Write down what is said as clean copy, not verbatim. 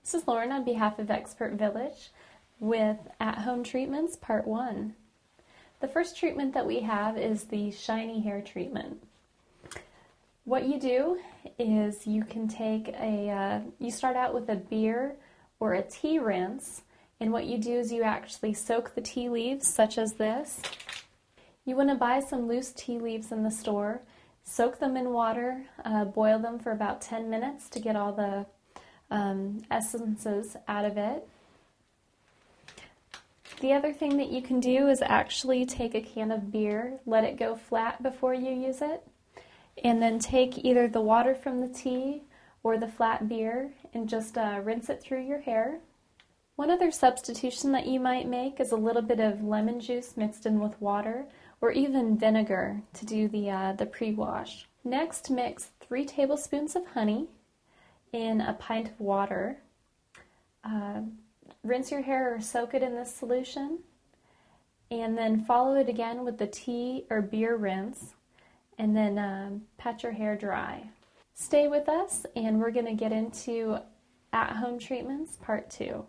This is Lauren on behalf of Expert Village with At-Home Treatments Part 1. The first treatment that we have is the shiny hair treatment. What you do is you can take you start out with a beer or a tea rinse, and what you do is you actually soak the tea leaves, such as this. You want to buy some loose tea leaves in the store, soak them in water, boil them for about 10 minutes to get all the essences out of it. The other thing that you can do is actually take a can of beer, let it go flat before you use it, and then take either the water from the tea or the flat beer and just rinse it through your hair. One other substitution that you might make is a little bit of lemon juice mixed in with water or even vinegar to do the pre-wash. Next, mix 3 tablespoons of honey in a pint of water. Rinse your hair or soak it in this solution, and then follow it again with the tea or beer rinse, and then pat your hair dry. Stay with us, and we're going to get into At-Home Treatments Part 2.